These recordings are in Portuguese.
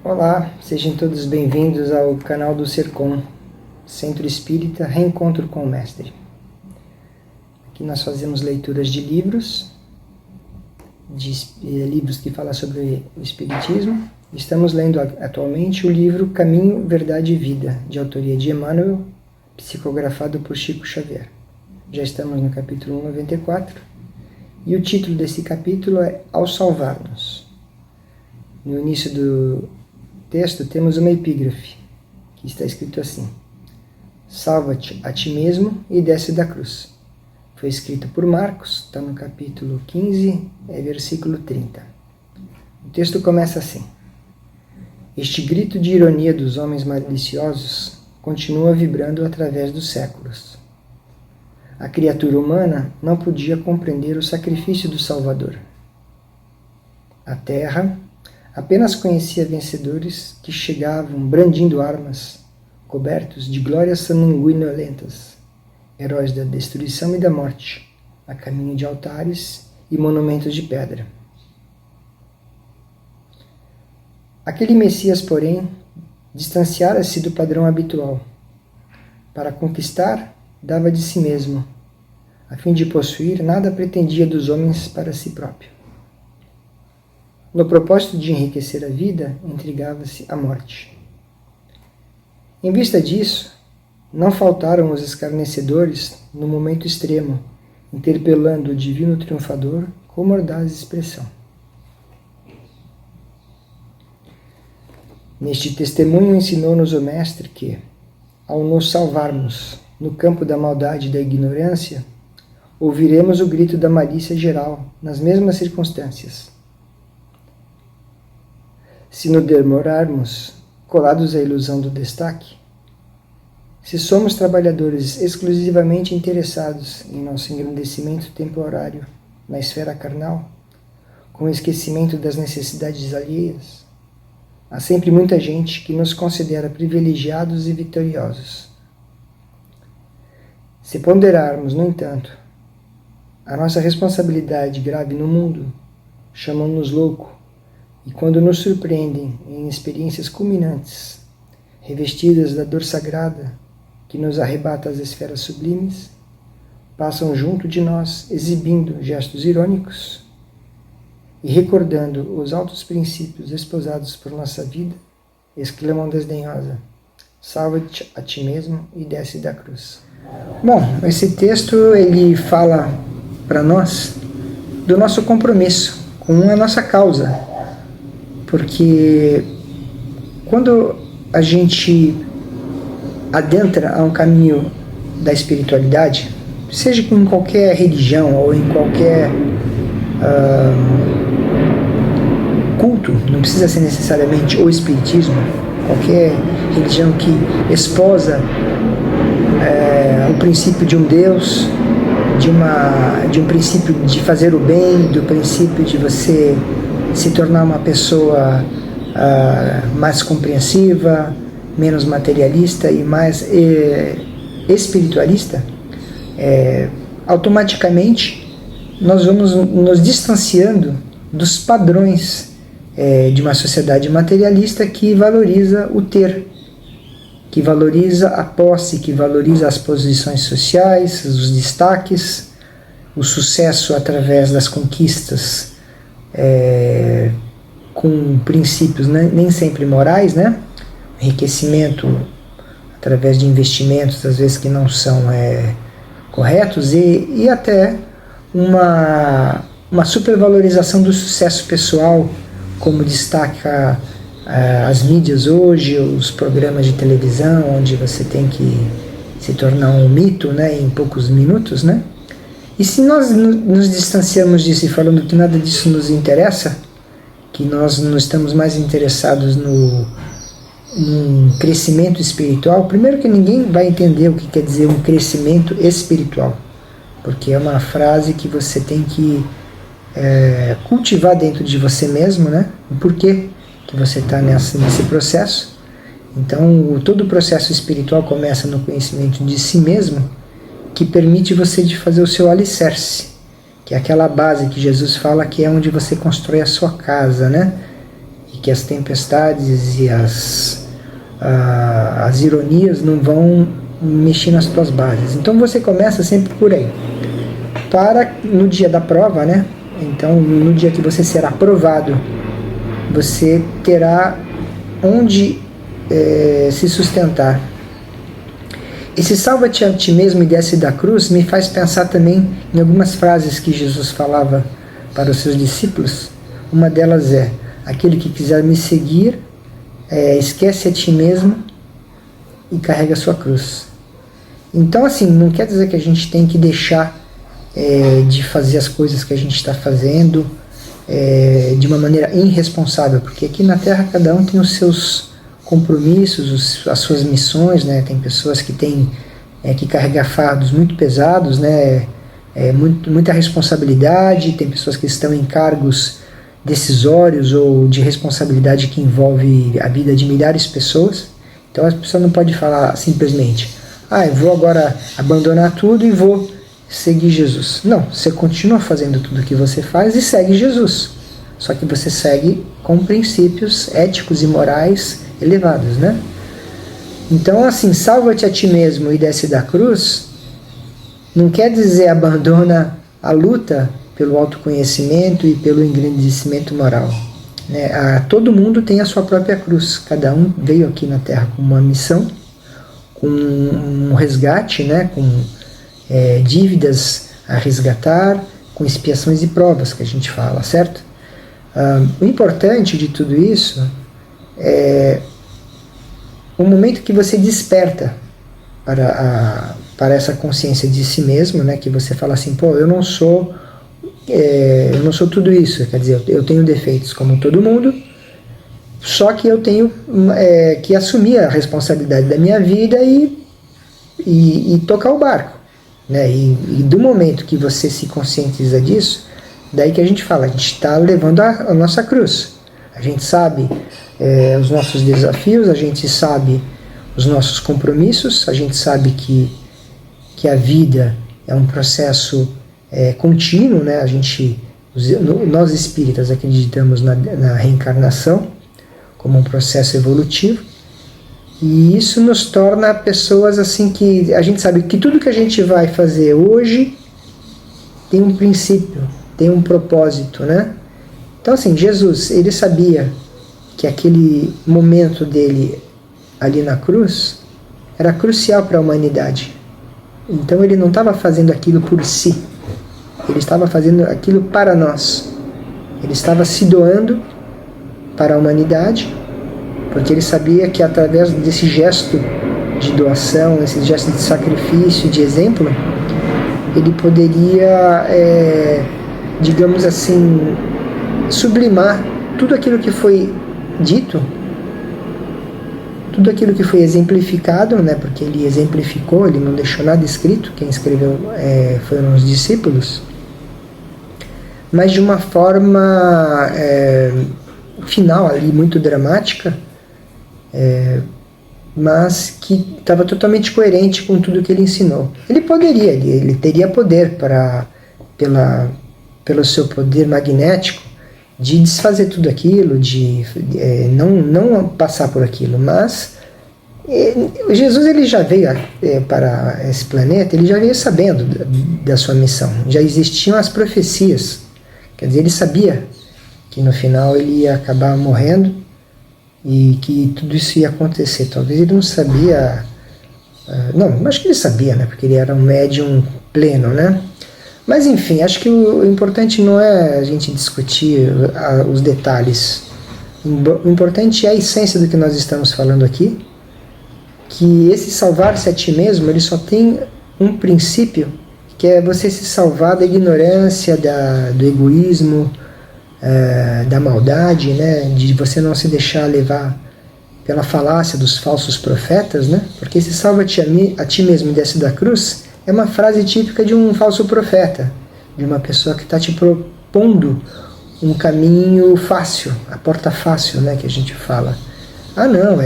Olá, sejam todos bem-vindos ao canal do Sercom, Centro Espírita Reencontro com o Mestre. Aqui nós fazemos leituras de livros que falam sobre o Espiritismo. Estamos lendo atualmente o livro Caminho, Verdade e Vida, de autoria de Emmanuel, psicografado por Chico Xavier. Já estamos no capítulo 94 e o título desse capítulo é Ao Salvar-nos. No início do texto temos uma epígrafe, que está escrito assim: Salva-te a ti mesmo e desce da cruz. Foi escrito por Marcos, está no capítulo 15, versículo 30. O texto começa assim: Este grito de ironia dos homens maliciosos continua vibrando através dos séculos. A criatura humana não podia compreender o sacrifício do Salvador. A terra apenas conhecia vencedores que chegavam brandindo armas, cobertos de glórias sanguinolentas, heróis da destruição e da morte, a caminho de altares e monumentos de pedra. Aquele Messias, porém, distanciara-se do padrão habitual. Para conquistar, dava de si mesmo. A fim de possuir, nada pretendia dos homens para si próprio. No propósito de enriquecer a vida, intrigava-se a morte. Em vista disso, não faltaram os escarnecedores no momento extremo, interpelando o divino triunfador com mordaz expressão. Neste testemunho ensinou-nos o Mestre que, ao nos salvarmos no campo da maldade e da ignorância, ouviremos o grito da malícia geral nas mesmas circunstâncias. Se nos demorarmos, colados à ilusão do destaque, se somos trabalhadores exclusivamente interessados em nosso engrandecimento temporário na esfera carnal, com o esquecimento das necessidades alheias, há sempre muita gente que nos considera privilegiados e vitoriosos. Se ponderarmos, no entanto, a nossa responsabilidade grave no mundo, chamamos-nos louco, e quando nos surpreendem em experiências culminantes, revestidas da dor sagrada que nos arrebata às esferas sublimes, passam junto de nós exibindo gestos irônicos e recordando os altos princípios esposados por nossa vida, exclamam desdenhosa: salva-te a ti mesmo e desce da cruz. Bom, esse texto ele fala para nós do nosso compromisso com a nossa causa. Porque quando a gente adentra a um caminho da espiritualidade, seja em qualquer religião ou em qualquer culto, não precisa ser necessariamente o espiritismo, qualquer religião que esposa o princípio de um Deus, de um princípio de fazer o bem, do princípio de você se tornar uma pessoa mais compreensiva, menos materialista e mais espiritualista, automaticamente nós vamos nos distanciando dos padrões de uma sociedade materialista que valoriza o ter, que valoriza a posse, que valoriza as posições sociais, os destaques, o sucesso através das conquistas, com princípios nem sempre morais, né? Enriquecimento através de investimentos, às vezes que não são corretos, e até uma supervalorização do sucesso pessoal, como destaca as mídias hoje, os programas de televisão, onde você tem que se tornar um mito, né, em poucos minutos, né? E se nós nos distanciamos disso e falando que nada disso nos interessa, que nós não estamos mais interessados num crescimento espiritual, primeiro que ninguém vai entender o que quer dizer um crescimento espiritual, porque é uma frase que você tem que cultivar dentro de você mesmo, né? O porquê que você está nesse processo. Então, todo o processo espiritual começa no conhecimento de si mesmo, que permite você de fazer o seu alicerce, que é aquela base que Jesus fala que é onde você constrói a sua casa, né? e que as tempestades e as ironias não vão mexer nas tuas bases. Então você começa sempre por aí. Para no dia da prova, né? Então no dia que você será provado, você terá onde se sustentar. Esse salva-te a ti mesmo e desce da cruz me faz pensar também em algumas frases que Jesus falava para os seus discípulos. Uma delas é: aquele que quiser me seguir, esquece a ti mesmo e carrega a sua cruz. Então, assim, não quer dizer que a gente tem que deixar de fazer as coisas que a gente está fazendo de uma maneira irresponsável, porque aqui na Terra cada um tem os seus compromissos, as suas missões, né? Tem pessoas que têm que carregar fardos muito pesados, né? Muita responsabilidade, tem pessoas que estão em cargos decisórios ou de responsabilidade que envolve a vida de milhares de pessoas. Então a pessoa não pode falar simplesmente: eu vou agora abandonar tudo e vou seguir Jesus. Não, você continua fazendo tudo o que você faz e segue Jesus. Só que você segue com princípios éticos e morais elevados, né? Então, assim, salva-te a ti mesmo e desce da cruz não quer dizer abandona a luta pelo autoconhecimento e pelo engrandecimento moral, né? Todo mundo tem a sua própria cruz. Cada um veio aqui na Terra com uma missão, com um resgate, né? Com dívidas a resgatar, com expiações e provas que a gente fala, certo? O importante de tudo isso é o momento que você desperta para essa consciência de si mesmo, né? Que você fala assim: eu não sou tudo isso. Quer dizer, eu tenho defeitos como todo mundo, só que eu tenho que assumir a responsabilidade da minha vida e tocar o barco, né? E do momento que você se conscientiza disso, daí que a gente fala, a gente está levando a nossa cruz. A gente sabe os nossos desafios, a gente sabe os nossos compromissos, a gente sabe que a vida é um processo contínuo, né? Nós espíritas acreditamos na reencarnação como um processo evolutivo, e isso nos torna pessoas assim que a gente sabe que tudo que a gente vai fazer hoje tem um princípio, tem um propósito, né? Então, assim, Jesus, ele sabia que aquele momento dele ali na cruz era crucial para a humanidade. Então ele não estava fazendo aquilo por si, ele estava fazendo aquilo para nós. Ele estava se doando para a humanidade, porque ele sabia que através desse gesto de doação, esse gesto de sacrifício, de exemplo, ele poderia, digamos assim, sublimar tudo aquilo que foi dito, tudo aquilo que foi exemplificado, né? Porque ele exemplificou, ele não deixou nada escrito, quem escreveu foram os discípulos, mas de uma forma final ali, muito dramática, mas que estava totalmente coerente com tudo que ele ensinou. Ele poderia, ele teria poder pelo seu poder magnético, de desfazer tudo aquilo, de não passar por aquilo, mas Jesus ele já veio para esse planeta, ele já veio sabendo da sua missão, já existiam as profecias, quer dizer, ele sabia que no final ele ia acabar morrendo e que tudo isso ia acontecer. Talvez ele não sabia, não, acho que ele sabia, né, porque ele era um médium pleno, né? Mas enfim, acho que o importante não é a gente discutir os detalhes. O importante é a essência do que nós estamos falando aqui, que esse salvar-se a ti mesmo, ele só tem um princípio, que é você se salvar da ignorância, do egoísmo, da maldade, né? De você não se deixar levar pela falácia dos falsos profetas, né? Porque esse salva-te a ti mesmo e desce da cruz é uma frase típica de um falso profeta, de uma pessoa que está te propondo um caminho fácil, a porta fácil, né, que a gente fala. Não,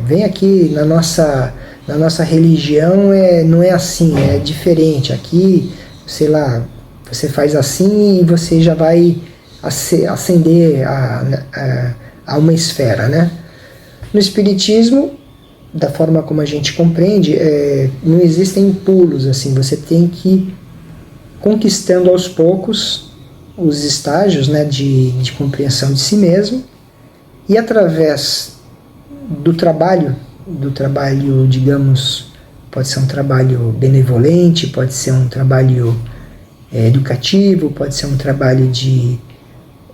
vem aqui na nossa religião, não é assim, é diferente. Aqui, sei lá, você faz assim e você já vai ascender a a uma esfera, né? No Espiritismo, da forma como a gente compreende, não existem pulos, assim, você tem que ir conquistando aos poucos os estágios, né, de compreensão de si mesmo, e através do trabalho, digamos, pode ser um trabalho benevolente, pode ser um trabalho educativo, pode ser um trabalho de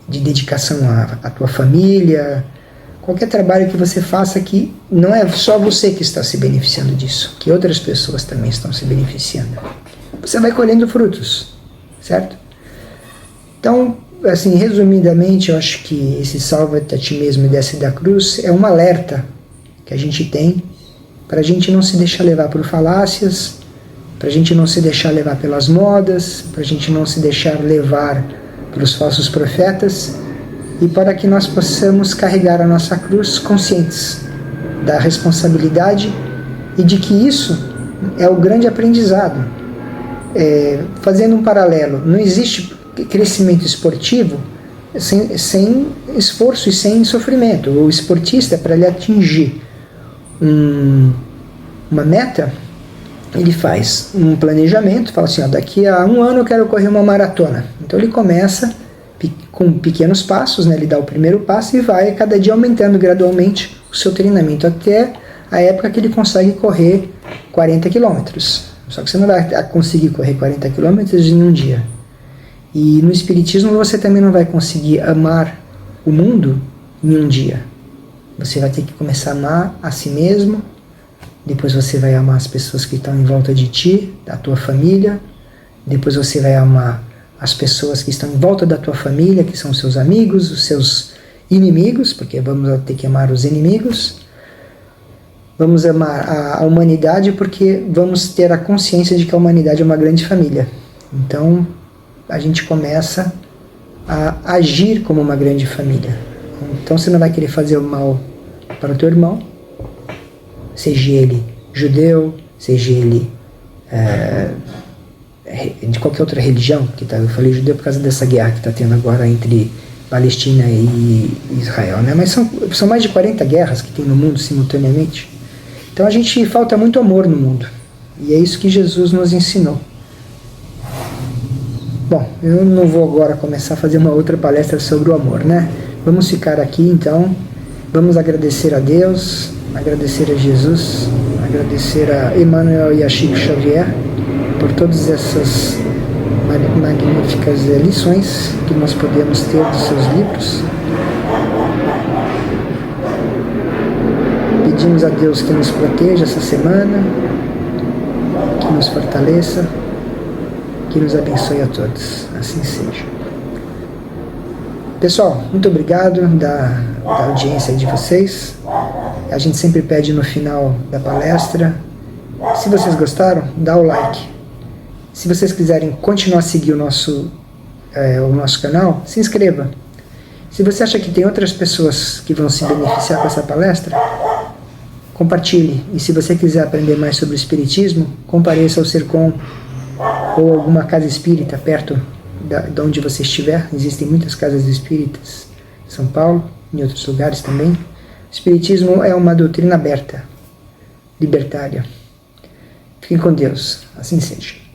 dedicação à tua família, qualquer trabalho que você faça que não é só você que está se beneficiando disso, que outras pessoas também estão se beneficiando. Você vai colhendo frutos, certo? Então, assim, resumidamente, eu acho que esse salva-te a ti mesmo e desce da cruz é um alerta que a gente tem para a gente não se deixar levar por falácias, para a gente não se deixar levar pelas modas, para a gente não se deixar levar pelos falsos profetas, e para que nós possamos carregar a nossa cruz conscientes da responsabilidade e de que isso é o grande aprendizado. Fazendo um paralelo, não existe crescimento esportivo sem esforço e sem sofrimento. O esportista, para ele atingir uma meta, ele faz um planejamento, fala assim, daqui a 1 ano eu quero correr uma maratona. Então ele começa com pequenos passos, né? Ele dá o primeiro passo e vai cada dia aumentando gradualmente o seu treinamento até a época que ele consegue correr 40 quilômetros. Só que você não vai conseguir correr 40 quilômetros em um dia. E no Espiritismo você também não vai conseguir amar o mundo em um dia. Você vai ter que começar a amar a si mesmo, depois você vai amar as pessoas que estão em volta de ti, da tua família, depois você vai amar as pessoas que estão em volta da tua família, que são os seus amigos, os seus inimigos, porque vamos ter que amar os inimigos. Vamos amar a humanidade porque vamos ter a consciência de que a humanidade é uma grande família. Então, a gente começa a agir como uma grande família. Então, você não vai querer fazer o mal para o teu irmão, seja ele judeu, seja ele de qualquer outra religião, eu falei judeu por causa dessa guerra que está tendo agora entre Palestina e Israel, né? Mas são mais de 40 guerras que tem no mundo simultaneamente. Então a gente falta muito amor no mundo, e é isso que Jesus nos ensinou. Bom, eu não vou agora começar a fazer uma outra palestra sobre o amor, né? Vamos ficar aqui então, vamos agradecer a Deus, agradecer a Jesus, agradecer a Emmanuel e a Chico Xavier por todas essas magníficas lições que nós podemos ter dos seus livros. Pedimos a Deus que nos proteja essa semana, que nos fortaleça, que nos abençoe a todos. Assim seja. Pessoal, muito obrigado da audiência de vocês. A gente sempre pede no final da palestra. Se vocês gostaram, dá o like. Se vocês quiserem continuar a seguir o nosso canal, se inscreva. Se você acha que tem outras pessoas que vão se beneficiar com essa palestra, compartilhe. E se você quiser aprender mais sobre o Espiritismo, compareça ao Sercom ou alguma casa espírita perto de onde você estiver. Existem muitas casas espíritas em São Paulo, em outros lugares também. O Espiritismo é uma doutrina aberta, libertária. Fiquem com Deus. Assim seja.